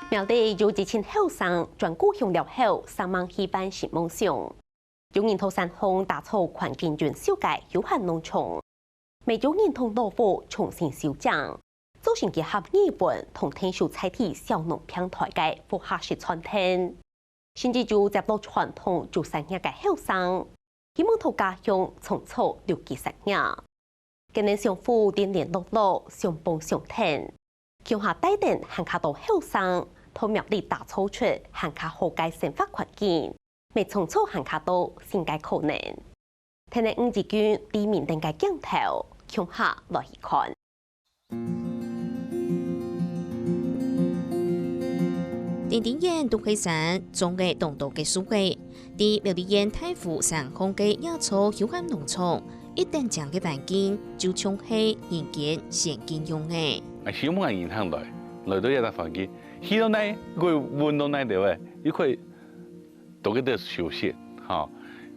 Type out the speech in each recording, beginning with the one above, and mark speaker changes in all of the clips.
Speaker 1: 苗栗有一群后生转故乡了后，上网希望是梦想。有人头山峰打造环境元修改有限农场，未有人同老夫重新修整，组成结合日本同天数菜体小农平台嘅复合式餐厅，甚至就接到传统做生意嘅后生，希望同家乡从草留基生意。今年上府连连落落，上蹦上天，乡下带电汉卡到后生，同苗栗打造出汉卡好嘅生活环境。未从草汉卡到新界可能，睇嚟5字卷地面定嘅鏡頭，鄉下來去看。
Speaker 2: 電電園都開山，種嘅動道嘅樹嘅，啲苗栗縣太湖山空嘅野草休閒農場，一定將嘅環境就像係人間先見用嘅。
Speaker 3: 希望人行來到一個環境，去到呢佢運動呢度嘅，你可以。都给它休息，好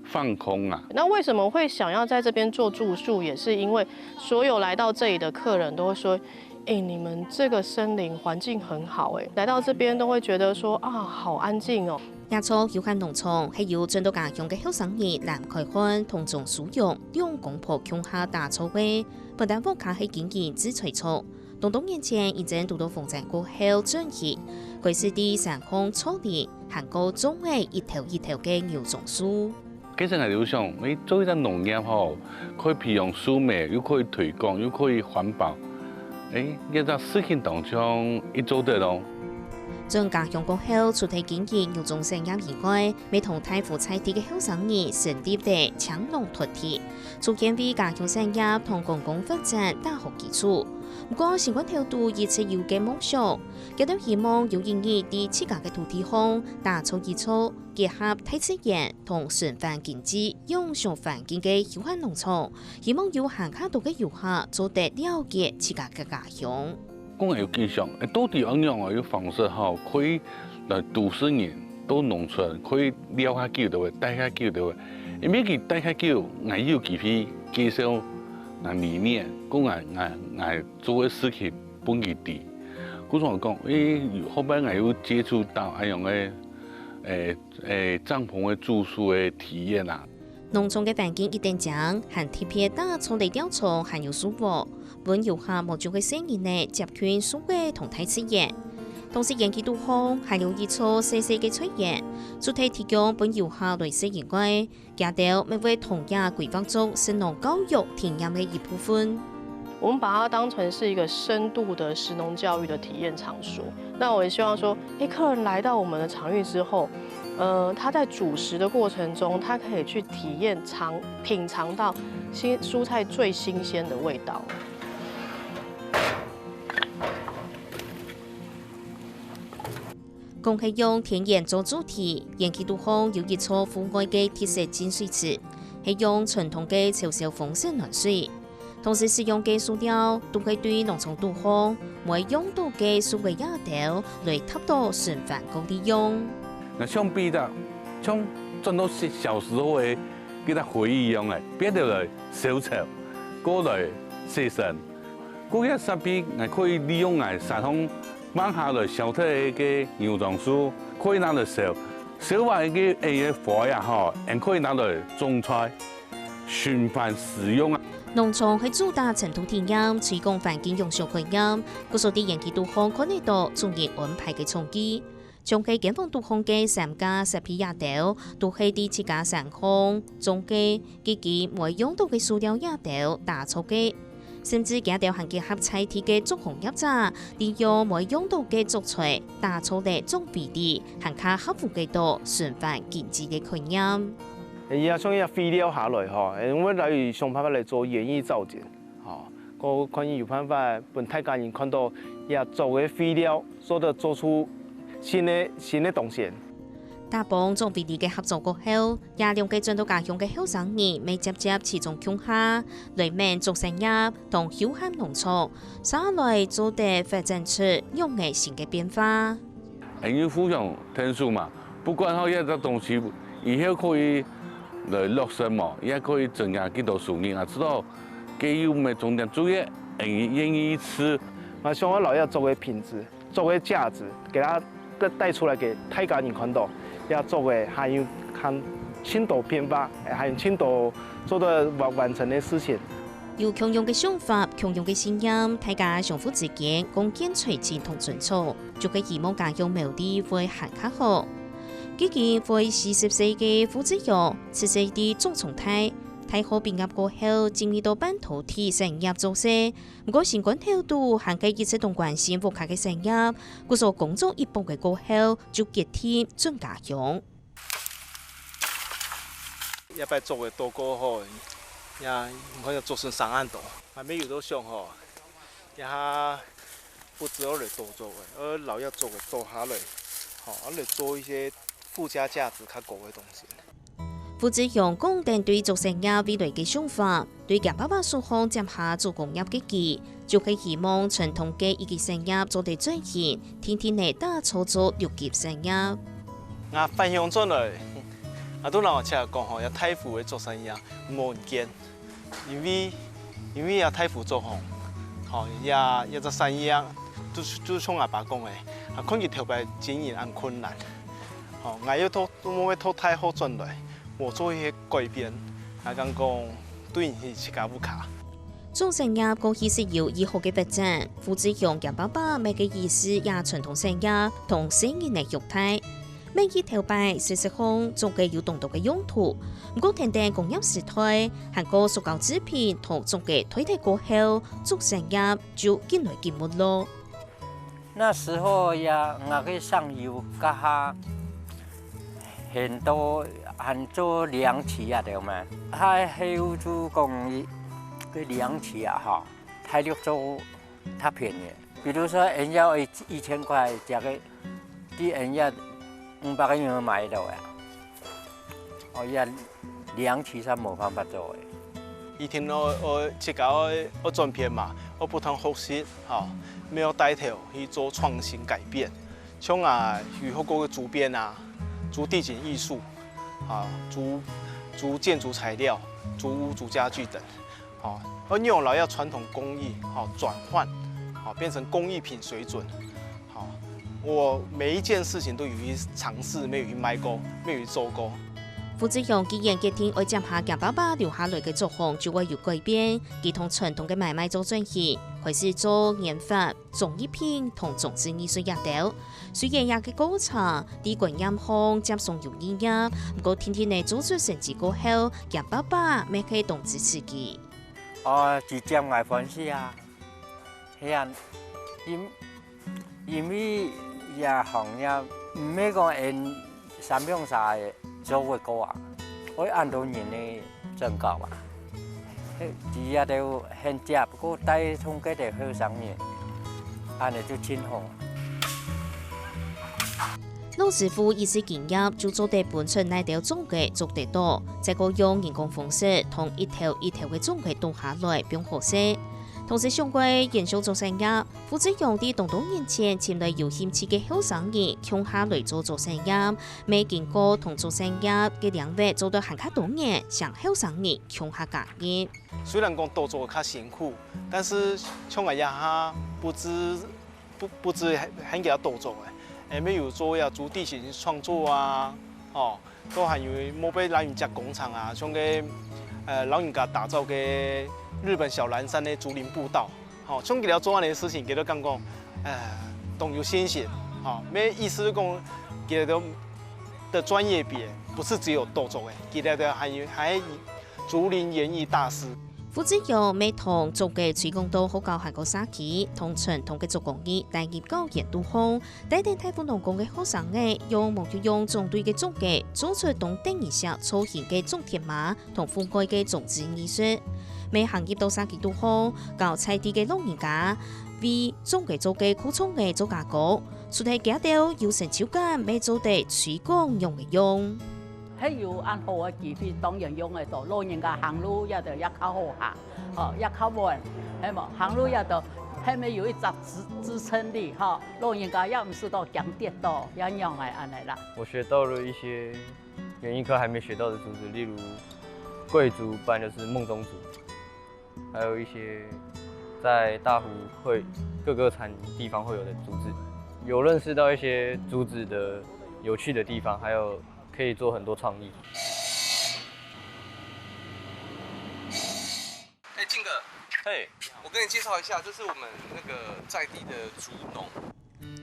Speaker 3: 放空啊。
Speaker 4: 那为什么会想要在这边做住宿？也是因为所有来到这里的客人都会说：“你们这个森林环境很好，来到这边都会觉得说啊，好安静哦。”
Speaker 2: 野草休閒農場係由真多家鄉嘅後生兒南開墾同種使用，兩公婆鄉下打草嘅，不但屋卡係經營自採草。多年前已經到風災過後轉移，佢是啲山空草地，行過種嘅一條一條嘅牛種樹。
Speaker 3: 其實係想，你做一隻農業吼，可以培養樹苗，又可以推廣，又可以環保。一個事情當中一做得咯。
Speaker 2: 將家鄉過後，除咗經營牛種生意以外，未同太湖菜地嘅後生兒成立嘅搶農團體，逐漸為家鄉生意同公共發展打好基礎。不過，相關條度一直有嘅夢想，佢都希望有人以啲自家嘅土地上打造基礎，結合大自然同循環經濟、養生環境嘅休閒農場，希望有行卡度嘅遊客做得了解自家嘅家鄉。
Speaker 3: 講有基想，到底怎樣嘅方式吼，可以來都市人到農村可以了下久到嘅，待下久到嘅，因為佢待下久，我有機會介紹那理念，講我做嘅事情本佢哋。古常講，後邊我有接觸到一樣嘅帳篷嘅住宿嘅體驗啦。
Speaker 2: 農場嘅環境一定強，含特別打草地雕蟲，含有樹木，本遊客無少嘅聲音呢，集群樹嘅同大自然。同時人氣都好，還有一撮細細嘅出現，主題提供本遊客類似以外，加到每位同樣規劃中神農教育體驗嘅一部分。
Speaker 4: 我們把它當成是一個深度的食農教育的體驗場所。那我也希望說，客人來到我們的場域之後，他在煮食的過程中，他可以去體驗品嘗到蔬菜最新鮮的味道。
Speaker 2: 共係用田園做主題，人氣都好有一撮戶外嘅特色淨水池，係用傳統嘅潮州風式暖水。同時使用嘅塑料都可以對農場都好，每用到嘅數位亞條來達到循環高利用。
Speaker 3: 那像比較，像真到小時候嘅嗰啲回憶一樣嘅，變到嚟小炒，過來寫生，嗰一設備係可以利用嚟山上買下來小特嘅牛樟樹，可以拿來燒，燒完嘅花呀嗬，還可以拿來種菜，循環使用啊。
Speaker 2: 農場係主打塵土體驗，提供環境用上概念，嗰數啲人氣都好看得到專業安排嘅場地。將佢健康都好嘅3家10批亞條，都係啲自家上空種嘅，自己每用到嘅塑料亞條打造嘅，甚至亞條還結合菜體嘅竹紅葉渣，利用每用到嘅竹材打造嘅種比例，還加克服幾多循環經濟嘅概念。
Speaker 5: 而家將啲廢料下來嗬，我哋例如想辦法嚟做園藝造景，個可以有辦法俾大家人看到，也做嘅廢料，做出新嘅東西。
Speaker 2: 大幫種比例嘅合作過後，也兩個轉到家鄉嘅後生兒，未直接始終鄉下，來滿足生業同休閒農場，下來做得發展出用嘅新嘅變化。
Speaker 3: 要互相聽數嘛，不管好一個東西，以後可以來落實嘛，也可以增加幾多收入啊！知道佢有咩重點注意，願意吃。
Speaker 5: 我想我老要做嘅品質，做嘅價值，給他带出来给大家人看到，要作为还有看青岛变化，还有青岛做的完成的事情。
Speaker 2: 有共用嘅想法、共用嘅信仰，大家相互之間共建隨前同遵守，就嘅希望家用苗栗會行較好。基建會40歲嘅傅子陽，70歲嘅鍾松泰，大學畢業過後，進入到半導體產業做事。不過新冠後度行嘅一直同關心復合嘅產業，佢所工作一半嘅過後，就結體轉家鄉。
Speaker 5: 一擺做嘅多過好。呀，唔可以做成3萬多，還沒有到上吼，呀，不只要嚟多做嘅，而老要做嘅多下嚟，吼，而嚟做一些附加價值較高嘅東西。
Speaker 2: 傅子陽講定對做產業未來嘅想法，對廿8數項接下做工業嘅技，就係希望傳統嘅一級產業做得轉型，天天嚟打操作6級產業。
Speaker 5: 我分享出來，都讓我聽講吼，要太傅嘅做產業冇人見。因為也太輔做行，吼也做生意啊，就像阿爸講嘅，看見頭擺經營很困難，吼我要冇拖太好轉來，我做一些改變，我講對人是家務卡。
Speaker 2: 做產業過去是有以後嘅發展，傅子陽廿8每個意思也傳統產業同新嘅嘅業態。每一條擺40項做嘅有動作嘅用途，不過天地工業時代，韓國塑膠製品同做嘅推替過後，做產業就見來見沒咯。
Speaker 6: 那時候呀，我去上游家下很多做糧食啊，對嘛？還有就講個糧食啊，哈，大陸做太便宜。比如說人家1000塊，價個啲人家500個人買到呀，也糧食上冇辦法做嘅。
Speaker 5: 以前我自己我轉變嘛，我不同學習，哈，沒有帶頭去做創新改變，像與好過嘅竹編啊、竹地景藝術，啊、竹建築材料、竹屋、竹家具等，啊，而用了要傳統工藝，好轉換，好變成工藝品水準。我每一件事情都有去嘗試，沒有去買過，沒有去做過。
Speaker 2: 傅子陽既然決定愛接下廿8留下來嘅作項，就會有改變，佢同傳統嘅買賣做轉型，開始做研發、綜藝片同裝置藝術一道。雖然也嘅過程，啲觀音行接送有意義，不過天天嚟做出成績過後，廿8未可以動之刺激。
Speaker 6: 自接我歡喜啊，係啊，因為也行業唔係講按3樣曬做嘅歌啊，我按到人嘅增加啊，啲嘢都很接，不過帶通佢哋去上面，按嚟就輕鬆。
Speaker 2: 老師傅意思建議就做得本身那條種嘅做得多，再個用人工方式同一條一條嘅種嘅倒下來變合適。同時上歸研究做產業，傅子陽啲動動年前潛嚟有興趣嘅後生人，向下來做產業，未見過同做產業嘅領域做到很較多年，向後生人向下加入。
Speaker 5: 雖然講多做較辛苦，但是像我呀不止很給他多做嘅，沒有做呀做地形創作啊，哦，都還有冇俾老人家工廠啊，像個老人家打造嘅日本小藍山的竹林步道，好，像佢哋做安尼事情，佢都講，都有新鮮，好，咩意思講，佢哋的專業別不是只有多做嘅，佢哋還竹林園藝大師。
Speaker 2: 傅子陽未同做嘅推廣到好教下個沙期，同傳統嘅做工藝大業教研都好，帶定太湖農工嘅學生嘅用毛要用種對嘅種嘅，做出同定義下粗型嘅種田馬同覆蓋嘅種植藝術。每行業到沙期都好，教菜地嘅老人家為種嘅做嘅苦衷嘅做加工，出嚟幾條有成就感，未做得推廣用嘅用。
Speaker 7: 喺有按好嘅機會，當然用得到。老人家行路也就一較好行，一較穩，係冇行路也就係咪有一隻支撐力，老人家也唔是到驚跌倒，一樣係安尼啦。
Speaker 8: 我學到了一些園藝課還沒學到的竹子，例如桂竹，不然就是夢中竹，還有一些在大湖會各個產地方會有的竹子。有认识到一些竹子的有趣的地方，还有可以做很多创意。
Speaker 9: 靖哥，嘿，我跟你介绍一下，这是我们那个在地的竹农。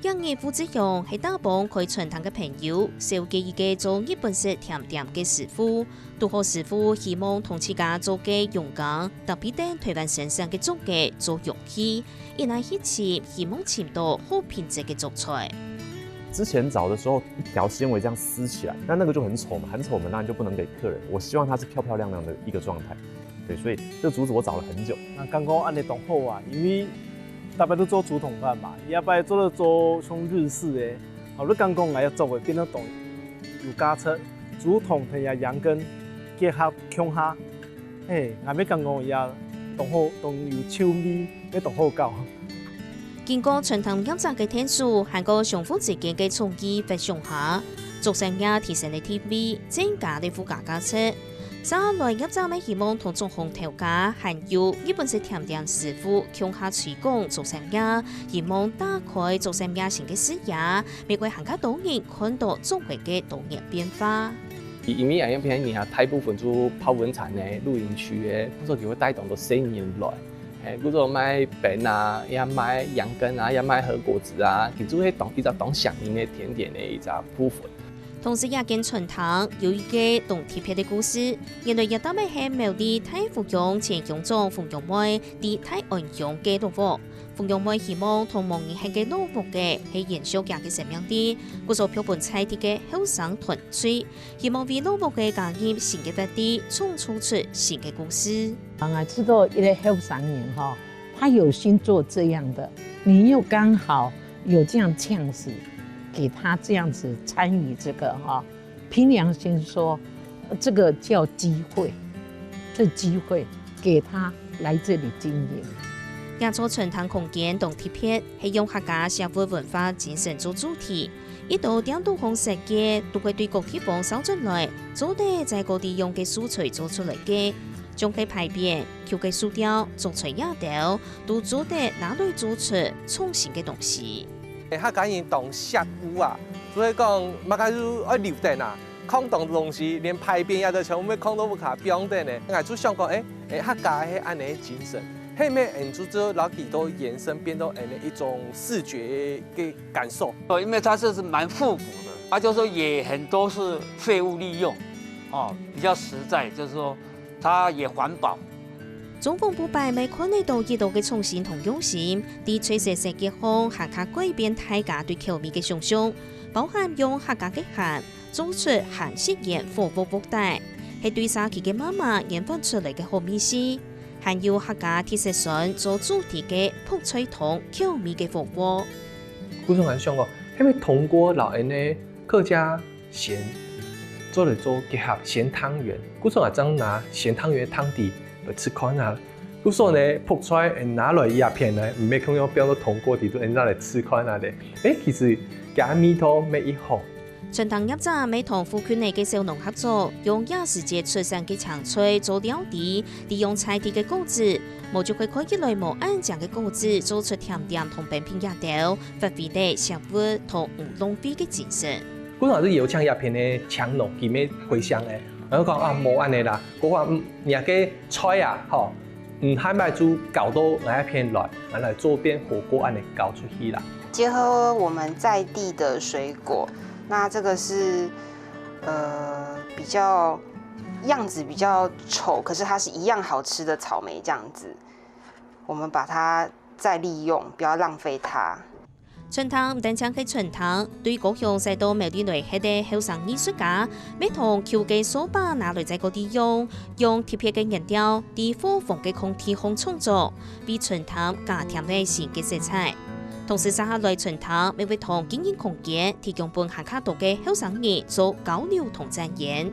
Speaker 2: 业业副志勇係打幫佢傳統嘅朋友，設計一個做日本式甜點嘅師傅。杜浩師傅希望同自家做嘅勇敢，特別喺台灣身上嘅做嘅做容器，而係一起希望尋到好品質嘅做菜。
Speaker 10: 之前找的时候，一条纤维这样撕起来，那个就很丑嘛，很丑，我们当然就不能给客人。我希望它是漂漂亮亮的一个状态，对，所以这个竹子我找了很久。
Speaker 5: 那刚刚安尼同好啊，因为大家都做竹筒饭嘛，也摆做了做像日式的，好，你刚刚我要做的变成同有加出竹筒同埋羊羹结合腔下，嘿，我要刚刚也同好同有秋味，要同好搞。
Speaker 2: 經過傳統飲茶嘅天數，韓國上夫自己嘅創意發上下，做成也提升嘅 TV， 增加嘅附加價值。下來飲茶咪希望同中紅調價，還有日本式甜點師傅向下推廣做成也，希望打開做成也成嘅視野，未為韓國島人看到中國嘅農業變化。
Speaker 11: 因為影片裡大部分做泡溫產嘅露營區嘅，嗰個就會帶動到生意來。嗰個賣餅啊，也賣羊羹啊，也賣和果子啊，其實係當一隻當上面嘅甜點嘅一隻部分。
Speaker 2: 同時也見傳統有一個同特別嘅故事，原來一單咪係苗栗太福陽前陽總馮陽妹喺太安陽嘅老屋，馮陽妹希望同亡人係嘅老屋嘅係延續人嘅生命啲，故所標本菜啲嘅後生團隊，希望為老屋嘅家業新嘅特啲，創造出新嘅故事。
Speaker 12: 我知道一個後生人哈，他有心做這樣的，你又剛好有這樣嗆死。給他這樣子參與這個哈，憑良心說，這個叫機會，這機會給他來這裡經營。
Speaker 2: 亞洲傳統空間同貼片係用客家社會文化精神做主題，一到點都紅設計都會對各地方燒出來，做啲在各地用嘅素材做出來嘅，將佢排便、調嘅塑料、做出野豆，都做啲拿來做出創新嘅東西。
Speaker 9: 客家人當食物啊，所以講馬家就愛留定啊，空洞東西連排便也都全部空都不卡標定的。我就想講，客家係安尼精神，後面就做老幾多延伸變到一種視覺嘅感受。
Speaker 13: 因為它這是蠻復古的，就是說也很多是廢物利用，比較實在，就是說它也環保。
Speaker 2: 總統不敗咪看得到一道嘅創新同用心，啲隨時設計好客家改變大家對口味嘅想象，包含用客家嘅鹹做出韓式嘅火鍋鍋底，係對沙琪嘅媽媽研發出嚟嘅好美食，還有客家鐵石筍做主題嘅泡菜湯口味嘅火鍋。
Speaker 11: 古種人想講，係咪通過老人嘅客家鹹做嚟做結合鹹湯圓？古種人將拿鹹湯圓湯底來吃看啊！古時候呢，泡菜拿來鴉片呢，唔係咁樣標到通過啲，都人家嚟吃看啊咧。其實加味道咩一好。
Speaker 2: 傳統飲茶咪同富權內嘅小農合作，用亞世界出產嘅長菜做料理，利用菜地嘅果子，冇就會可以來無安醬嘅果子做出甜點同餅片野豆，發揮啲食物同烏龍味嘅精神。
Speaker 11: 古時候有唱鴉片嘅強農，佢咩回鄉嘅。然後講啊，冇安尼啦，我話人家菜啊，吼，係咪就搞到那一片來，來做變火鍋安尼搞出去啦。
Speaker 14: 結合我們在地的水果，那這個是比較樣子比較醜，可是它是一樣好吃的草莓這樣子，我們把它再利用，不要浪費它。
Speaker 2: 傳統唔單止係傳統，對高雄曬到苗栗內係啲後生藝術家，咪同橋嘅掃把拿來在嗰啲用貼片嘅顏料，啲火風嘅空氣烘創作，為傳統加添啲新嘅色彩。同時，下來傳統咪會同經營空間提供半客家島嘅後生藝做交流同展演。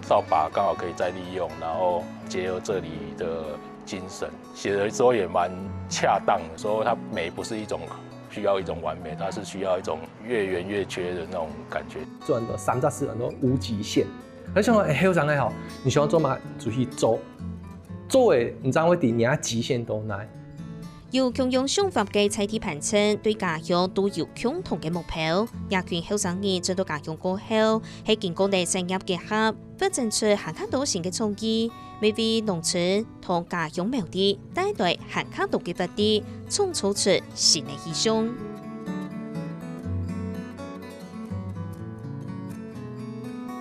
Speaker 15: 掃把剛好可以再利用，然後結合這裡的精神，寫的時候也蠻恰當的，所以它美不是一種需要一種完美，它是需要一種越圓越缺的那種感覺。
Speaker 11: 做很多三十四很多無極限，而且講後生嘅好，你想做嘛就去做，做誒唔知會佇你極限到哪？
Speaker 2: 有共用想法嘅菜地盘村，对家乡都有共同嘅目標。亞群後生兒進到家鄉過後，喺經過地產業結合，發展出更加多新嘅創意，為農村同家鄉苗地帶來更加多嘅發展，創造出新嘅希望。